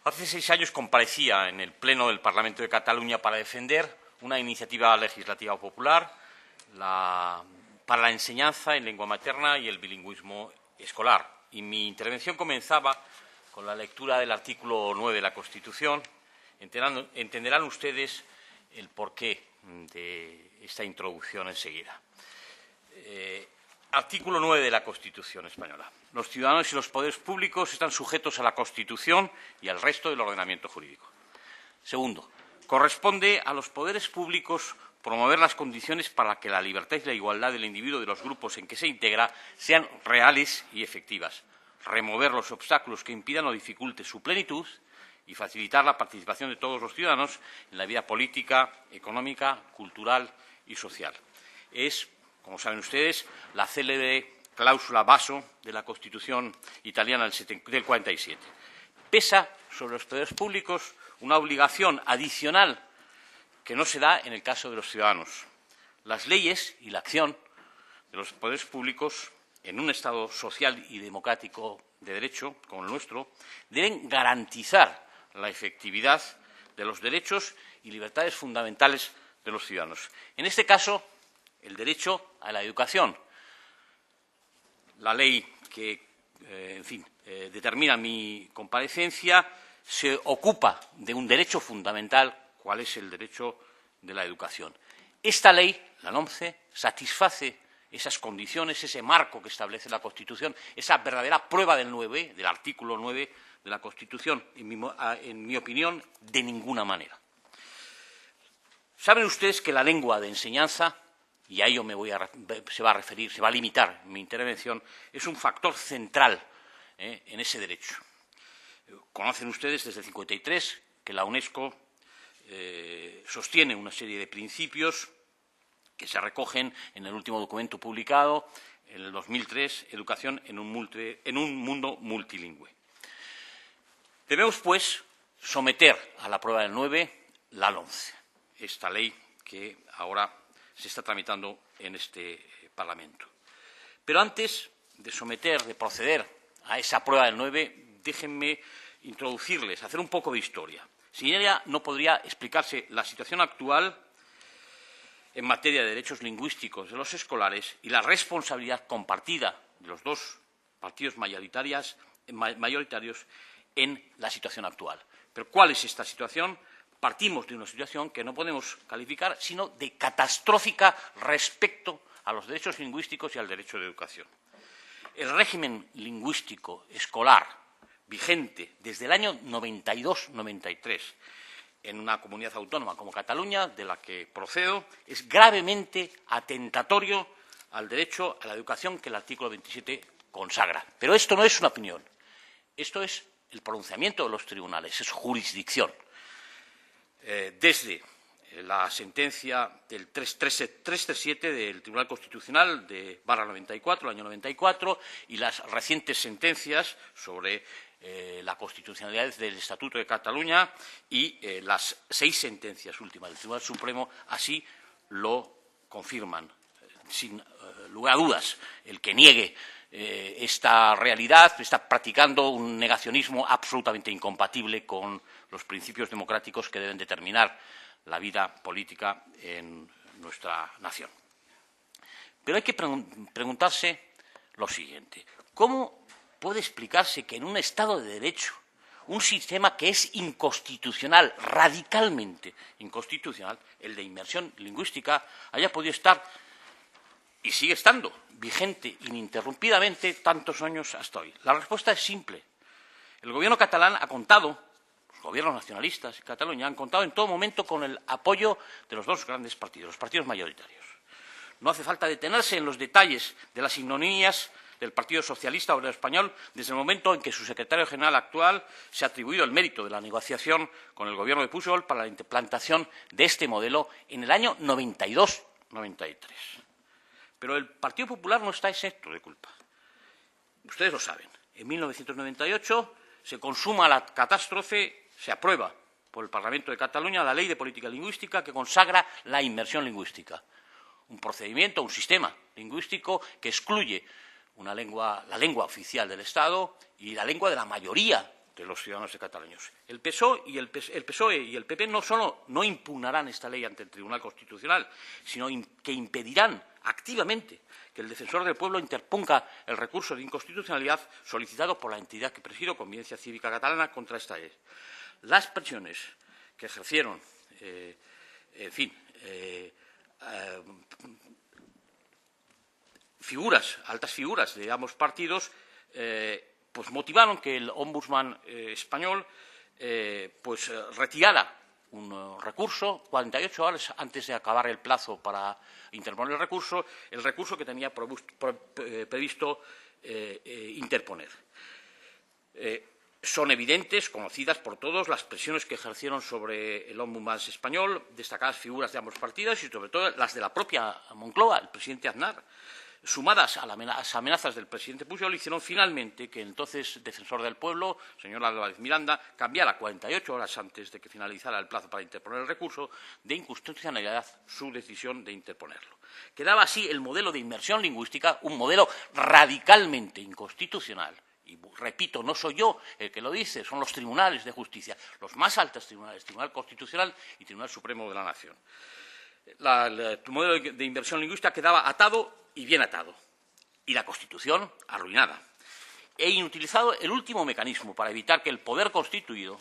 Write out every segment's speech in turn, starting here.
Hace 6 años comparecía en el Pleno del Parlamento de Cataluña para defender una iniciativa legislativa popular para la enseñanza en lengua materna y el bilingüismo escolar. Y mi intervención comenzaba con la lectura del artículo 9 de la Constitución. Entenderán ustedes el porqué de esta introducción enseguida. Artículo 9 de la Constitución española. Los ciudadanos y los poderes públicos están sujetos a la Constitución y al resto del ordenamiento jurídico. Segundo, corresponde a los poderes públicos promover las condiciones para que la libertad y la igualdad del individuo y de los grupos en que se integra sean reales y efectivas, remover los obstáculos que impidan o dificulten su plenitud y facilitar la participación de todos los ciudadanos en la vida política, económica, cultural y social. Es, como saben ustedes, la célebre cláusula Basso de la Constitución italiana del 47. Pesa sobre los poderes públicos una obligación adicional que no se da en el caso de los ciudadanos. Las leyes y la acción de los poderes públicos en un Estado social y democrático de derecho, como el nuestro, deben garantizar la efectividad de los derechos y libertades fundamentales de los ciudadanos. En este caso, el derecho a la educación. La ley que, determina mi comparecencia se ocupa de un derecho fundamental, cuál es el derecho de la educación. Esta ley, la LOMCE, satisface esas condiciones, ese marco que establece la Constitución, esa verdadera prueba del artículo 9 de la Constitución. En mi opinión, de ninguna manera. Saben ustedes que la lengua de enseñanza, y a ello se va a limitar mi intervención, es un factor central en ese derecho. Conocen ustedes desde el 53 que la UNESCO sostiene una serie de principios que se recogen en el último documento publicado, en el 2003, Educación en un mundo multilingüe. Debemos, pues, someter a la prueba del 9 la LOMCE, esta ley que ahora se está tramitando en este Parlamento. Pero antes de proceder a esa prueba del 9, déjenme introducirles, hacer un poco de historia. Sin ella no podría explicarse la situación actual en materia de derechos lingüísticos de los escolares y la responsabilidad compartida de los dos partidos mayoritarios en la situación actual. Pero ¿cuál es esta situación? Partimos de una situación que no podemos calificar sino de catastrófica respecto a los derechos lingüísticos y al derecho de educación. El régimen lingüístico escolar vigente desde el año 92-93 en una comunidad autónoma como Cataluña, de la que procedo, es gravemente atentatorio al derecho a la educación que el artículo 27 consagra. Pero esto no es una opinión, esto es el pronunciamiento de los tribunales, es jurisdicción. Desde la sentencia del 337 del Tribunal Constitucional de /94, el año 94, y las recientes sentencias sobre la constitucionalidad del Estatuto de Cataluña y las 6 sentencias últimas del Tribunal Supremo así lo confirman. Sin lugar a dudas, el que niegue esta realidad está practicando un negacionismo absolutamente incompatible con los principios democráticos que deben determinar la vida política en nuestra nación. Pero hay que preguntarse lo siguiente: ¿cómo puede explicarse que en un Estado de Derecho, un sistema que es inconstitucional, radicalmente inconstitucional, el de inmersión lingüística, haya podido estar y sigue estando vigente ininterrumpidamente tantos años hasta hoy? La respuesta es simple. El gobierno catalán ha contado, los gobiernos nacionalistas en Cataluña han contado en todo momento con el apoyo de los dos grandes partidos, los partidos mayoritarios. No hace falta detenerse en los detalles de las ignominias del Partido Socialista Obrero Español desde el momento en que su secretario general actual se ha atribuido el mérito de la negociación con el gobierno de Pujol para la implantación de este modelo en el año 92-93. Pero el Partido Popular no está exento de culpa. Ustedes lo saben. En 1998 se consuma la catástrofe, se aprueba por el Parlamento de Cataluña la Ley de Política Lingüística que consagra la inmersión lingüística. Un procedimiento, un sistema lingüístico que excluye la lengua oficial del Estado y la lengua de la mayoría de los ciudadanos de Cataluña. El PSOE y el PP no solo no impugnarán esta ley ante el Tribunal Constitucional, sino que impedirán activamente que el Defensor del Pueblo interponga el recurso de inconstitucionalidad solicitado por la entidad que presido, Convivencia Cívica Catalana, contra esta ley. Las presiones que ejercieron, altas figuras de ambos partidos, pues motivaron que el ombudsman español retirara un recurso 48 horas antes de acabar el plazo para interponer el recurso que tenía previsto interponer. Son evidentes, conocidas por todos, las presiones que ejercieron sobre el ombudsman español destacadas figuras de ambos partidos y, sobre todo, las de la propia Moncloa, el presidente Aznar, sumadas a las amenazas del presidente Pujol, hicieron finalmente que el entonces Defensor del Pueblo, señor Álvarez Miranda, cambiara 48 horas antes de que finalizara el plazo para interponer el recurso de inconstitucionalidad su decisión de interponerlo. Quedaba así el modelo de inmersión lingüística, un modelo radicalmente inconstitucional. Y repito, no soy yo el que lo dice, son los tribunales de justicia, los más altos tribunales, Tribunal Constitucional y Tribunal Supremo de la Nación. El modelo de inversión lingüística quedaba atado y bien atado, y la Constitución arruinada. He inutilizado el último mecanismo para evitar que el poder constituido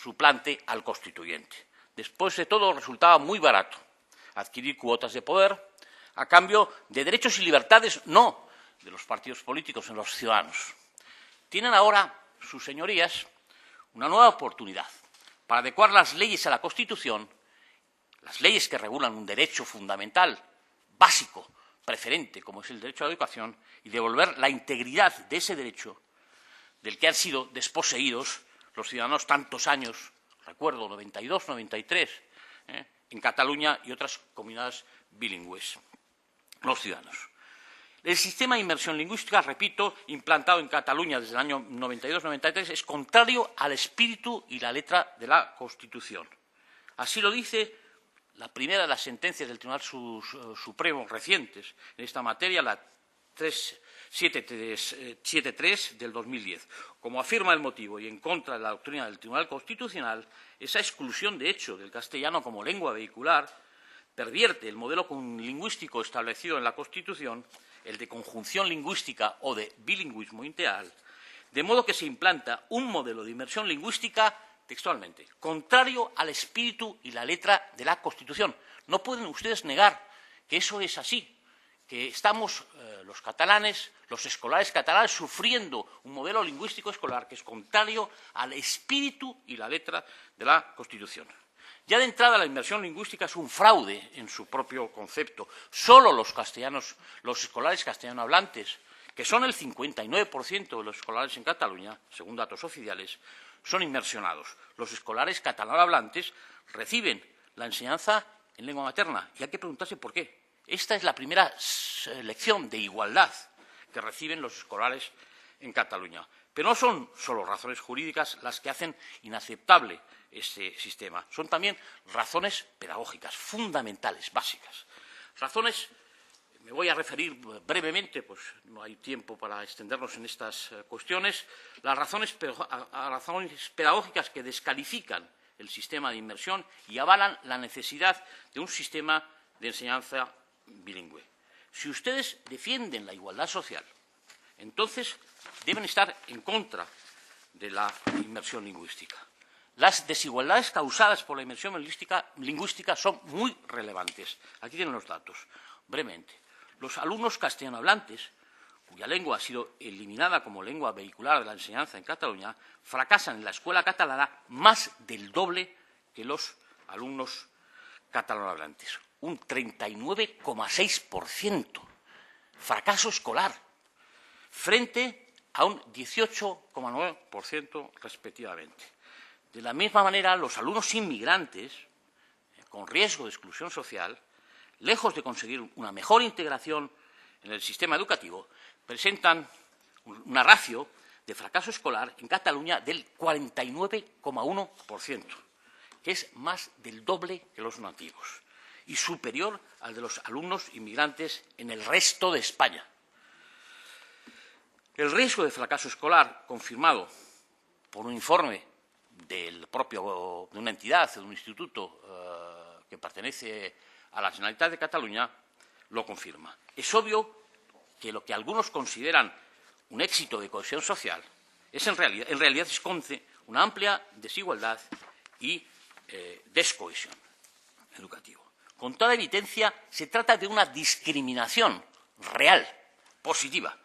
suplante al constituyente. Después de todo, resultaba muy barato adquirir cuotas de poder a cambio de derechos y libertades, no de los partidos políticos en los ciudadanos. Tienen ahora, sus señorías, una nueva oportunidad para adecuar las leyes a la Constitución, las leyes que regulan un derecho fundamental, básico, preferente, como es el derecho a la educación, y devolver la integridad de ese derecho del que han sido desposeídos los ciudadanos tantos años, recuerdo, 92, 93, en Cataluña y otras comunidades bilingües, los ciudadanos. El sistema de inmersión lingüística, repito, implantado en Cataluña desde el año 92-93, es contrario al espíritu y la letra de la Constitución. Así lo dice la primera de las sentencias del Tribunal Supremo recientes en esta materia, la 373 del 2010. Como afirma el motivo y en contra de la doctrina del Tribunal Constitucional, esa exclusión de hecho del castellano como lengua vehicular pervierte el modelo lingüístico establecido en la Constitución, el de conjunción lingüística o de bilingüismo integral, de modo que se implanta un modelo de inmersión lingüística, textualmente, contrario al espíritu y la letra de la Constitución. No pueden ustedes negar que eso es así, que estamos los catalanes, los escolares catalanes, sufriendo un modelo lingüístico escolar que es contrario al espíritu y la letra de la Constitución. Ya de entrada, la inmersión lingüística es un fraude en su propio concepto. Solo los escolares castellano hablantes, que son el 59% de los escolares en Cataluña, según datos oficiales, son inmersionados. Los escolares catalano hablantes reciben la enseñanza en lengua materna y hay que preguntarse por qué. Esta es la primera lección de igualdad que reciben los escolares en Cataluña. Pero no son solo razones jurídicas las que hacen inaceptable este sistema. Son también razones pedagógicas, fundamentales, básicas. Razones, me voy a referir brevemente, pues no hay tiempo para extendernos en estas cuestiones, las razones pedagógicas que descalifican el sistema de inmersión y avalan la necesidad de un sistema de enseñanza bilingüe. Si ustedes defienden la igualdad social, entonces deben estar en contra de la inmersión lingüística. Las desigualdades causadas por la inmersión lingüística son muy relevantes. Aquí tienen los datos, brevemente. Los alumnos castellano hablantes, cuya lengua ha sido eliminada como lengua vehicular de la enseñanza en Cataluña, fracasan en la escuela catalana más del doble que los alumnos catalano hablantes. Un 39,6% fracaso escolar, frente a un 18,9% respectivamente. De la misma manera, los alumnos inmigrantes, con riesgo de exclusión social, lejos de conseguir una mejor integración en el sistema educativo, presentan una ratio de fracaso escolar en Cataluña del 49,1%, que es más del doble que los nativos y superior al de los alumnos inmigrantes en el resto de España. El riesgo de fracaso escolar confirmado por un informe de una entidad, de un instituto que pertenece a la Generalitat de Cataluña, lo confirma. Es obvio que lo que algunos consideran un éxito de cohesión social en realidad esconde una amplia desigualdad y descohesión educativa. Con toda evidencia, se trata de una discriminación real, positiva,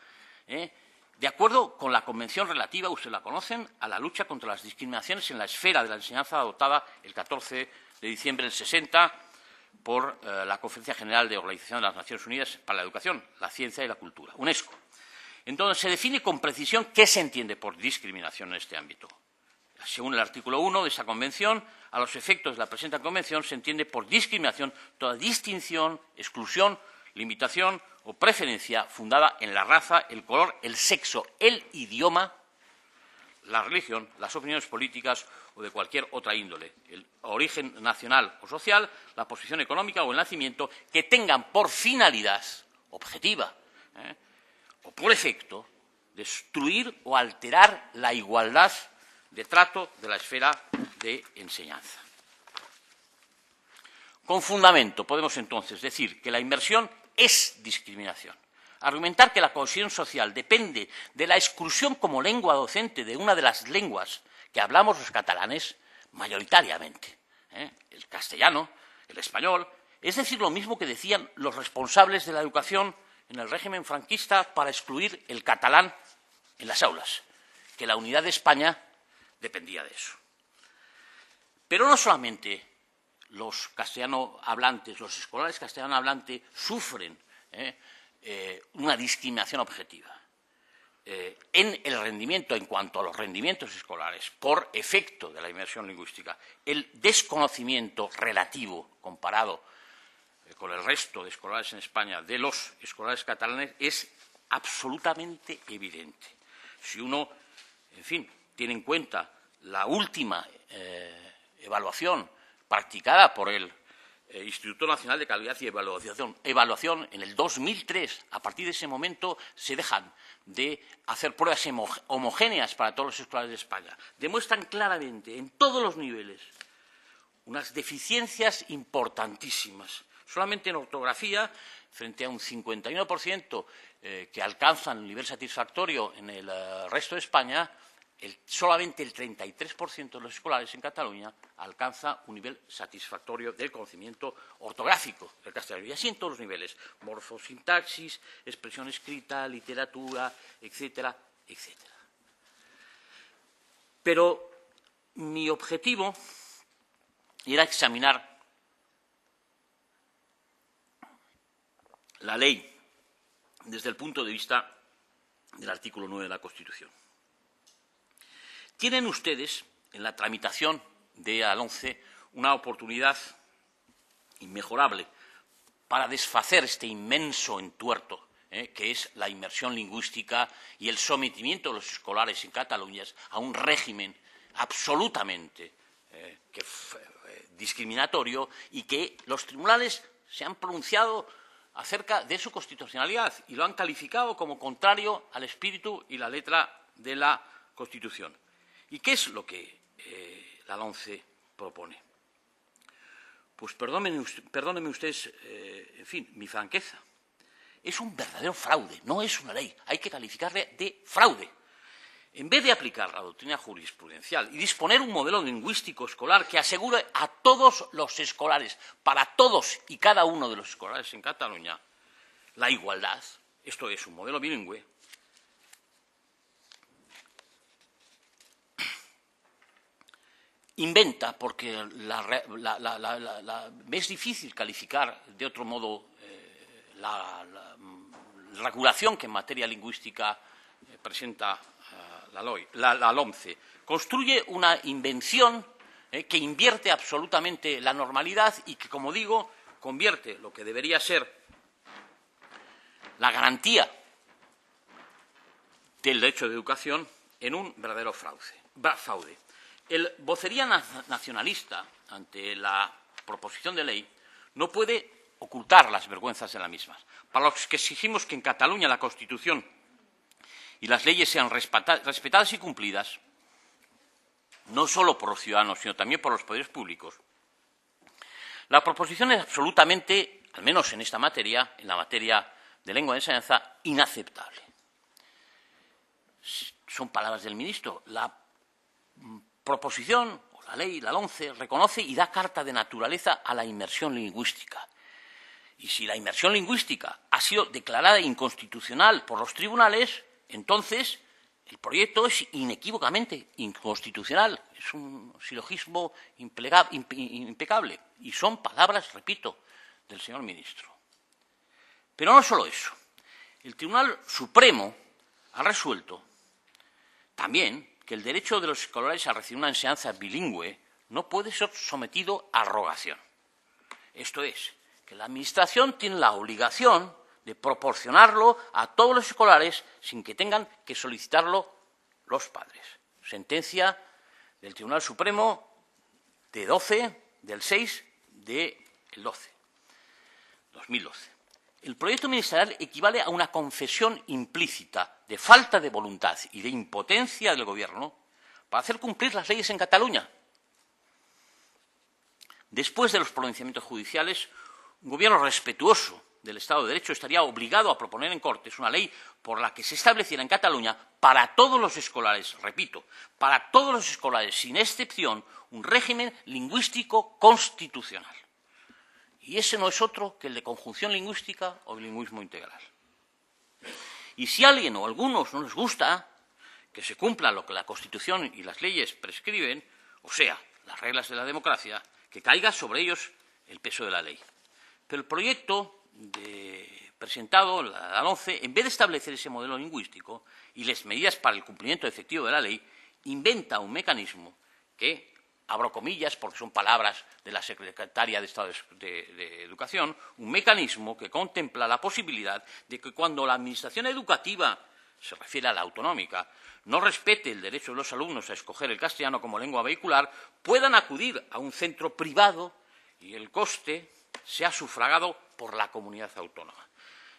de acuerdo con la Convención relativa, ustedes la conocen, a la lucha contra las discriminaciones en la esfera de la enseñanza adoptada el 14 de diciembre del 60 por la Conferencia General de Organización de las Naciones Unidas para la Educación, la Ciencia y la Cultura, UNESCO, en donde se define con precisión qué se entiende por discriminación en este ámbito. Según el artículo 1 de esa Convención, a los efectos de la presente Convención se entiende por discriminación toda distinción, exclusión, limitación o preferencia fundada en la raza, el color, el sexo, el idioma, la religión, las opiniones políticas o de cualquier otra índole, el origen nacional o social, la posición económica o el nacimiento, que tengan por finalidad objetiva o por efecto destruir o alterar la igualdad de trato de la esfera de enseñanza. Con fundamento podemos entonces decir que la inmersión es discriminación. Argumentar que la cohesión social depende de la exclusión como lengua docente de una de las lenguas que hablamos los catalanes mayoritariamente, el castellano, el español, es decir, lo mismo que decían los responsables de la educación en el régimen franquista para excluir el catalán en las aulas, que la unidad de España dependía de eso. Pero no solamente los castellano hablantes, los escolares castellano hablantes sufren una discriminación objetiva en el rendimiento, en cuanto a los rendimientos escolares, por efecto de la inmersión lingüística. El desconocimiento relativo comparado con el resto de escolares en España de los escolares catalanes es absolutamente evidente. Si uno, en fin, tiene en cuenta la última evaluación practicada por el Instituto Nacional de Calidad y Evaluación en el 2003, a partir de ese momento se dejan de hacer pruebas homogéneas para todos los escolares de España. Demuestran claramente, en todos los niveles, unas deficiencias importantísimas. Solamente en ortografía, frente a un 51% que alcanzan el nivel satisfactorio en el resto de España, solamente el 33% de los escolares en Cataluña alcanza un nivel satisfactorio del conocimiento ortográfico del castellano. Y así en todos los niveles, morfosintaxis, expresión escrita, literatura, etcétera, etcétera. Pero mi objetivo era examinar la ley desde el punto de vista del artículo 9 de la Constitución. Tienen ustedes, en la tramitación de la LOMCE, una oportunidad inmejorable para desfacer este inmenso entuerto que es la inmersión lingüística y el sometimiento de los escolares en Cataluña a un régimen absolutamente discriminatorio, y que los tribunales se han pronunciado acerca de su constitucionalidad y lo han calificado como contrario al espíritu y la letra de la Constitución. ¿Y qué es lo que la LOMCE propone? Pues perdónenme ustedes, en fin, mi franqueza. Es un verdadero fraude, no es una ley. Hay que calificarle de fraude. En vez de aplicar la doctrina jurisprudencial y disponer un modelo lingüístico escolar que asegure a todos los escolares, para todos y cada uno de los escolares en Cataluña, la igualdad, esto es un modelo bilingüe, inventa, porque es difícil calificar de otro modo la regulación que en materia lingüística presenta la LOMCE, construye una invención que invierte absolutamente la normalidad y que, como digo, convierte lo que debería ser la garantía del derecho de educación en un verdadero fraude. El vocería nacionalista, ante la proposición de ley, no puede ocultar las vergüenzas de la misma. Para los que exigimos que en Cataluña la Constitución y las leyes sean respetadas y cumplidas, no solo por los ciudadanos, sino también por los poderes públicos, la proposición es absolutamente, al menos en esta materia, en la materia de lengua de enseñanza, inaceptable. Son palabras del ministro. La proposición, o la ley, la LOMCE, reconoce y da carta de naturaleza a la inmersión lingüística. Y si la inmersión lingüística ha sido declarada inconstitucional por los tribunales, entonces el proyecto es inequívocamente inconstitucional. Es un silogismo impecable. Y son palabras, repito, del señor ministro. Pero no solo eso. El Tribunal Supremo ha resuelto también que el derecho de los escolares a recibir una enseñanza bilingüe no puede ser sometido a rogación. Esto es, que la Administración tiene la obligación de proporcionarlo a todos los escolares sin que tengan que solicitarlo los padres. Sentencia del Tribunal Supremo del 6 del 2012. El proyecto ministerial equivale a una confesión implícita de falta de voluntad y de impotencia del Gobierno para hacer cumplir las leyes en Cataluña. Después de los pronunciamientos judiciales, un Gobierno respetuoso del Estado de Derecho estaría obligado a proponer en Cortes una ley por la que se estableciera en Cataluña para todos los escolares, repito, para todos los escolares, sin excepción, un régimen lingüístico constitucional. Y ese no es otro que el de conjunción lingüística o bilingüismo integral. Y si a alguien o a algunos no les gusta que se cumpla lo que la Constitución y las leyes prescriben, o sea, las reglas de la democracia, que caiga sobre ellos el peso de la ley. Pero el proyecto presentado, la LOMCE, en vez de establecer ese modelo lingüístico y las medidas para el cumplimiento efectivo de la ley, inventa un mecanismo que, abro comillas porque son palabras de la secretaria de Estado de Educación, un mecanismo que contempla la posibilidad de que cuando la Administración educativa, se refiere a la autonómica, no respete el derecho de los alumnos a escoger el castellano como lengua vehicular, puedan acudir a un centro privado y el coste sea sufragado por la comunidad autónoma.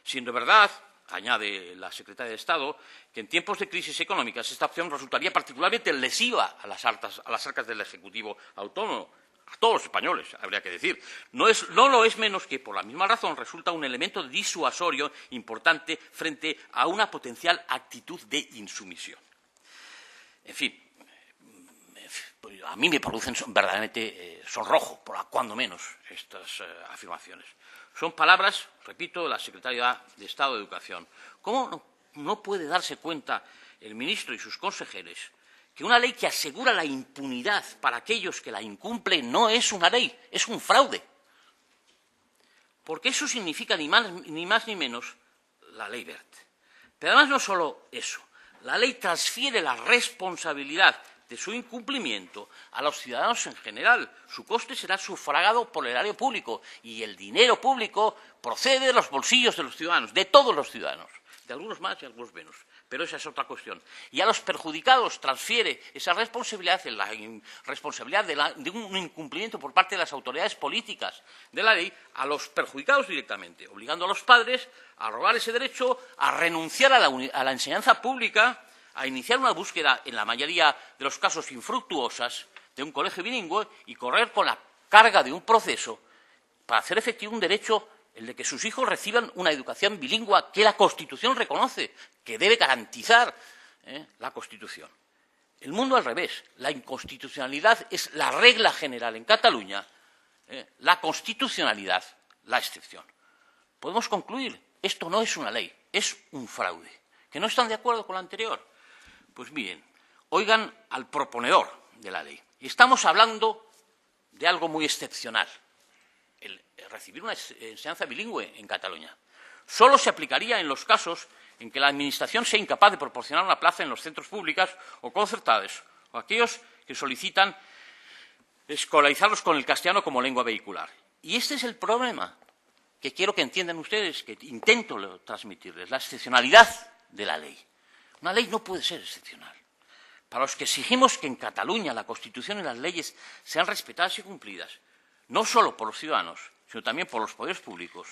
Siendo verdad, añade la secretaria de Estado, que en tiempos de crisis económicas esta opción resultaría particularmente lesiva a las arcas del Ejecutivo autónomo, a todos los españoles, habría que decir. No lo es menos que, por la misma razón, resulta un elemento disuasorio importante frente a una potencial actitud de insumisión. En fin, a mí me producen verdaderamente sonrojo, cuando menos, estas afirmaciones. Son palabras, repito, de la Secretaría de Estado de Educación. ¿Cómo no puede darse cuenta el ministro y sus consejeros que una ley que asegura la impunidad para aquellos que la incumplen no es una ley, es un fraude? Porque eso significa ni más ni menos la ley Wert. Pero además no solo eso, la ley transfiere la responsabilidad de su incumplimiento a los ciudadanos en general. Su coste será sufragado por el erario público y el dinero público procede de los bolsillos de los ciudadanos, de todos los ciudadanos, de algunos más y algunos menos. Pero esa es otra cuestión. Y a los perjudicados transfiere esa responsabilidad, la responsabilidad de un incumplimiento por parte de las autoridades políticas de la ley, a los perjudicados directamente, obligando a los padres a rogar ese derecho, a renunciar a la enseñanza pública, a iniciar una búsqueda, en la mayoría de los casos infructuosas, de un colegio bilingüe y correr con la carga de un proceso para hacer efectivo un derecho, el de que sus hijos reciban una educación bilingüe que la Constitución reconoce, que debe garantizar la Constitución. El mundo al revés. La inconstitucionalidad es la regla general en Cataluña, la constitucionalidad la excepción. Podemos concluir, esto no es una ley, es un fraude. ¿Que no están de acuerdo con lo anterior? Pues miren, oigan al proponedor de la ley. Estamos hablando de algo muy excepcional, el recibir una enseñanza bilingüe en Cataluña. Solo se aplicaría en los casos en que la Administración sea incapaz de proporcionar una plaza en los centros públicos o concertados, o aquellos que solicitan escolarizarlos con el castellano como lengua vehicular. Y este es el problema que quiero que entiendan ustedes, que intento transmitirles, la excepcionalidad de la ley. Una ley no puede ser excepcional. Para los que exigimos que en Cataluña la Constitución y las leyes sean respetadas y cumplidas, no solo por los ciudadanos, sino también por los poderes públicos,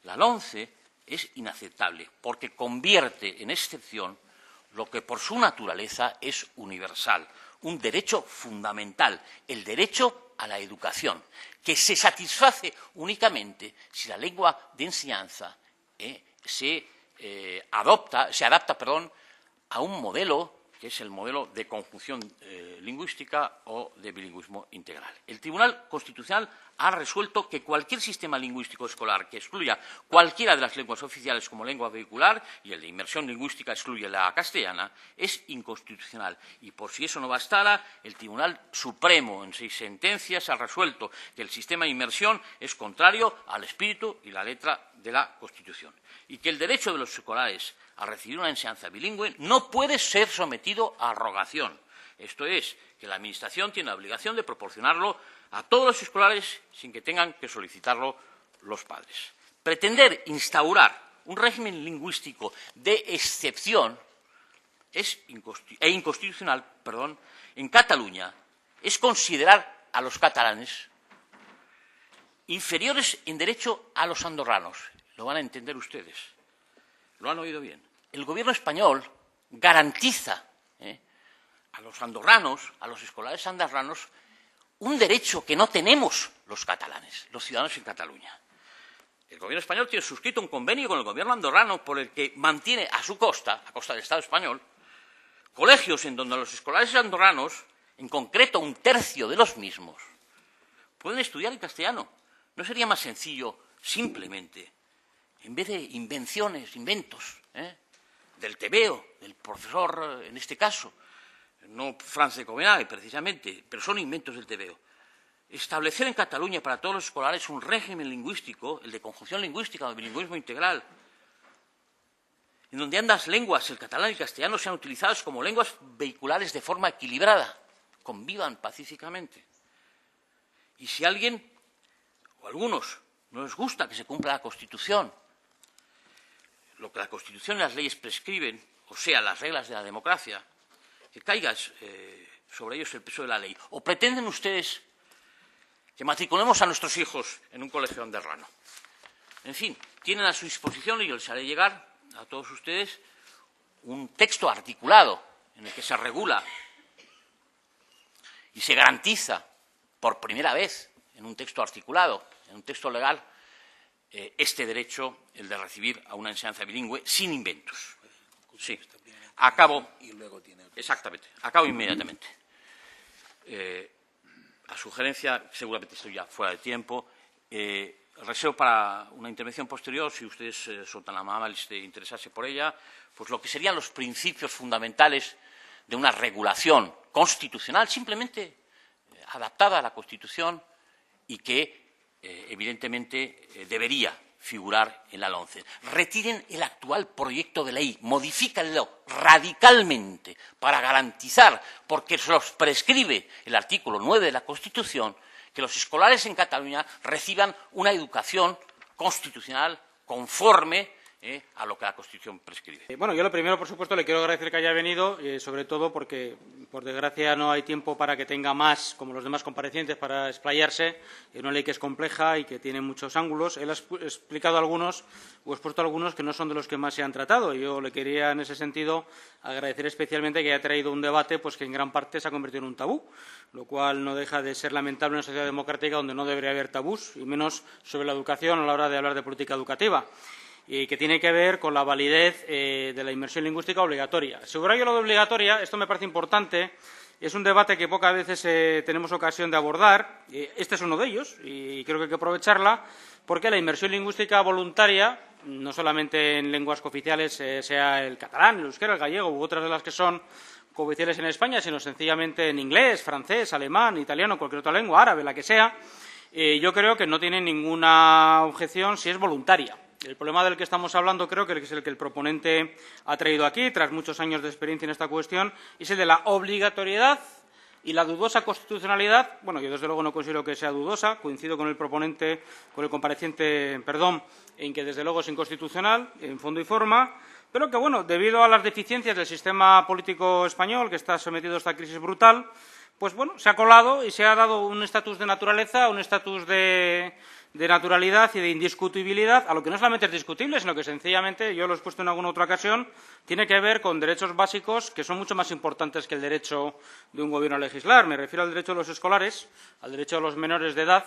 la LOMCE es inaceptable porque convierte en excepción lo que por su naturaleza es universal, un derecho fundamental, el derecho a la educación, que se satisface únicamente si la lengua de enseñanza se adapta a un modelo que es el modelo de conjunción lingüística o de bilingüismo integral. El Tribunal Constitucional ha resuelto que cualquier sistema lingüístico escolar que excluya cualquiera de las lenguas oficiales como lengua vehicular, y el de inmersión lingüística excluye la castellana, es inconstitucional. Y por si eso no bastara, el Tribunal Supremo, en 6 sentencias, ha resuelto que el sistema de inmersión es contrario al espíritu y la letra de la Constitución, y que el derecho de los escolares a recibir una enseñanza bilingüe no puede ser sometido a rogación. Esto es, que la Administración tiene la obligación de proporcionarlo a todos los escolares sin que tengan que solicitarlo los padres. Pretender instaurar un régimen lingüístico de excepción e inconstitucional en Cataluña es considerar a los catalanes inferiores en derecho a los andorranos. Lo van a entender ustedes. Lo han oído bien. El Gobierno español garantiza a los andorranos, a los escolares andorranos, un derecho que no tenemos los catalanes, los ciudadanos en Cataluña. El Gobierno español tiene suscrito un convenio con el Gobierno andorrano por el que mantiene a su costa, a costa del Estado español, colegios en donde los escolares andorranos, en concreto 1/3 de los mismos, pueden estudiar en castellano. ¿No sería más sencillo, simplemente, en vez de inventos, del tebeo, del profesor, en este caso, no Franz de Copenhague, precisamente, pero son inventos del tebeo, establecer en Cataluña para todos los escolares un régimen lingüístico, el de conjunción lingüística o de bilingüismo integral, en donde ambas lenguas, el catalán y el castellano, sean utilizadas como lenguas vehiculares de forma equilibrada, convivan pacíficamente? Y si alguien o a algunos no les gusta que se cumpla la Constitución, lo que la Constitución y las leyes prescriben, o sea, las reglas de la democracia, que caiga sobre ellos el peso de la ley. ¿O pretenden ustedes que matriculemos a nuestros hijos en un colegio andorrano? En fin, tienen a su disposición, y yo les haré llegar a todos ustedes, un texto articulado en el que se regula y se garantiza por primera vez en un texto articulado, en un texto legal, este derecho, el de recibir a una enseñanza bilingüe sin inventos. Sí, acabo. Exactamente, acabo inmediatamente. A sugerencia, seguramente estoy ya fuera de tiempo, reservo para una intervención posterior, si ustedes son tan amables de interesarse por ella, pues lo que serían los principios fundamentales de una regulación constitucional, simplemente adaptada a la Constitución y que, evidentemente, debería figurar en la LOMCE. Retiren el actual proyecto de ley, modifíquenlo radicalmente para garantizar, porque se los prescribe el artículo 9 de la Constitución, que los escolares en Cataluña reciban una educación constitucional conforme a lo que la Constitución prescribe. Bueno, yo lo primero, por supuesto, le quiero agradecer que haya venido, sobre todo porque, por desgracia, no hay tiempo para que tenga más, como los demás comparecientes, para explayarse en una ley que es compleja y que tiene muchos ángulos. Él ha explicado algunos, o expuesto algunos, que no son de los que más se han tratado. Yo le quería, en ese sentido, agradecer especialmente que haya traído un debate pues, que en gran parte se ha convertido en un tabú, lo cual no deja de ser lamentable en una sociedad democrática donde no debería haber tabús, y menos sobre la educación a la hora de hablar de política educativa, y que tiene que ver con la validez de la inmersión lingüística obligatoria. Subrayo lo de obligatoria, esto me parece importante, es un debate que pocas veces tenemos ocasión de abordar. Este es uno de ellos y creo que hay que aprovecharla, porque la inmersión lingüística voluntaria, no solamente en lenguas cooficiales, sea el catalán, el euskera, el gallego u otras de las que son cooficiales en España, sino sencillamente en inglés, francés, alemán, italiano, cualquier otra lengua, árabe, la que sea, yo creo que no tiene ninguna objeción si es voluntaria. El problema del que estamos hablando creo que es el que el proponente ha traído aquí, tras muchos años de experiencia en esta cuestión, es el de la obligatoriedad y la dudosa constitucionalidad. Bueno, yo desde luego no considero que sea dudosa, coincido con el proponente, con el compareciente, en que desde luego es inconstitucional, en fondo y forma, pero que, bueno, debido a las deficiencias del sistema político español, que está sometido a esta crisis brutal, pues bueno, se ha colado y se ha dado un estatus de naturaleza, un estatus de naturalidad y de indiscutibilidad a lo que no solamente es discutible, sino que sencillamente, yo lo he expuesto en alguna otra ocasión, tiene que ver con derechos básicos que son mucho más importantes que el derecho de un gobierno a legislar. Me refiero al derecho de los escolares, al derecho de los menores de edad,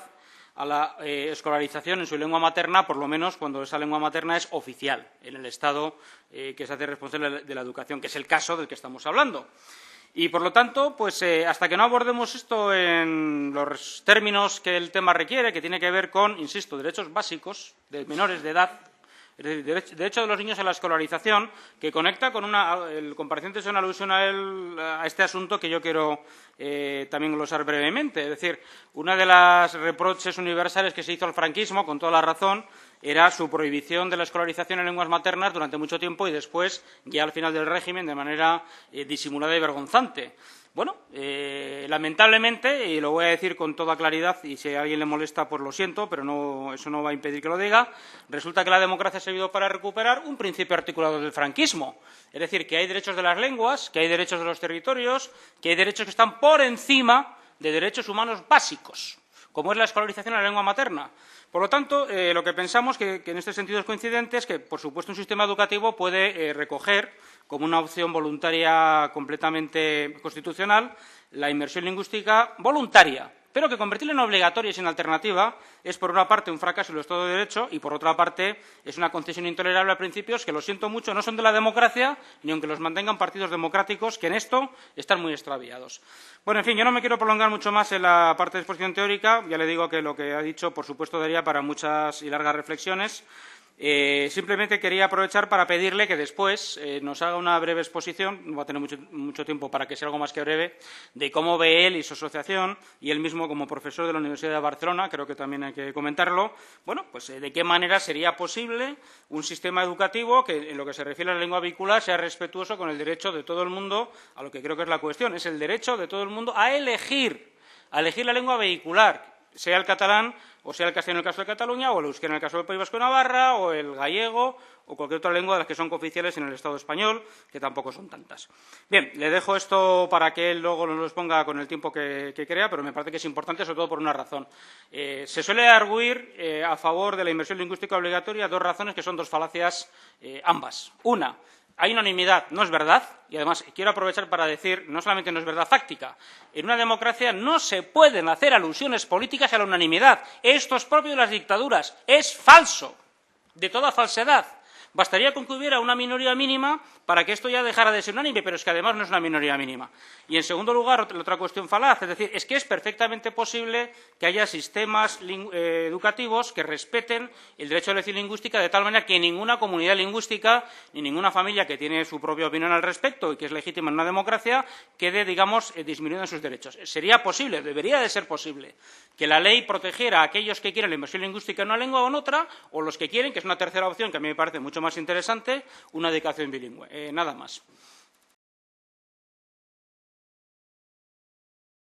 a la escolarización en su lengua materna, por lo menos cuando esa lengua materna es oficial en el Estado que se hace responsable de la educación, que es el caso del que estamos hablando. Y, por lo tanto, pues hasta que no abordemos esto en los términos que el tema requiere, que tiene que ver con, insisto, derechos básicos de menores de edad, es decir, derecho de los niños a la escolarización, que conecta con el compareciente es una alusión a este asunto que yo quiero también glosar brevemente. Es decir, una de las reproches universales que se hizo al franquismo, con toda la razón, era su prohibición de la escolarización en lenguas maternas durante mucho tiempo y después, ya al final del régimen, de manera disimulada y vergonzante. Bueno, lamentablemente, y lo voy a decir con toda claridad, y si a alguien le molesta, pues lo siento, pero no, eso no va a impedir que lo diga, resulta que la democracia ha servido para recuperar un principio articulado del franquismo. Es decir, que hay derechos de las lenguas, que hay derechos de los territorios, que hay derechos que están por encima de derechos humanos básicos, como es la escolarización en la lengua materna. Por lo tanto, lo que pensamos que en este sentido es coincidente es que, por supuesto, un sistema educativo puede recoger como una opción voluntaria completamente constitucional la inmersión lingüística voluntaria, pero que convertirla en obligatoria y sin alternativa es, por una parte, un fracaso del Estado de Derecho y, por otra parte, es una concesión intolerable a principios que, lo siento mucho, no son de la democracia, ni aunque los mantengan partidos democráticos, que en esto están muy extraviados. Bueno, en fin, yo no me quiero prolongar mucho más en la parte de exposición teórica. Ya le digo que lo que ha dicho, por supuesto, daría para muchas y largas reflexiones. Simplemente quería aprovechar para pedirle que después nos haga una breve exposición, no va a tener mucho tiempo para que sea algo más que breve, de cómo ve él y su asociación, y él mismo como profesor de la Universidad de Barcelona, creo que también hay que comentarlo, bueno, pues de qué manera sería posible un sistema educativo que, en lo que se refiere a la lengua vehicular, sea respetuoso con el derecho de todo el mundo, a lo que creo que es la cuestión, es el derecho de todo el mundo a elegir la lengua vehicular, sea el catalán o sea el castellano en el caso de Cataluña, o el euskera en el caso del País Vasco y Navarra, o el gallego, o cualquier otra lengua de las que son cooficiales en el Estado español, que tampoco son tantas. Bien, le dejo esto para que él luego nos lo exponga con el tiempo que crea, pero me parece que es importante, sobre todo por una razón. Se suele arguir a favor de la inmersión lingüística obligatoria dos razones que son dos falacias ambas. Una, hay unanimidad, no es verdad, y además quiero aprovechar para decir, no solamente no es verdad fáctica, en una democracia no se pueden hacer alusiones políticas a la unanimidad. Esto es propio de las dictaduras, es falso, de toda falsedad. Bastaría con que hubiera una minoría mínima para que esto ya dejara de ser unánime, pero es que además no es una minoría mínima. Y, en segundo lugar, otra cuestión falaz, es decir, es que es perfectamente posible que haya sistemas educativos que respeten el derecho a la elección lingüística de tal manera que ninguna comunidad lingüística ni ninguna familia que tiene su propia opinión al respecto y que es legítima en una democracia quede, digamos, disminuyendo sus derechos. Sería posible, debería de ser posible, que la ley protegiera a aquellos que quieren la inmersión lingüística en una lengua o en otra, o los que quieren, que es una tercera opción que a mí me parece mucho más interesante, una educación bilingüe. Nada más.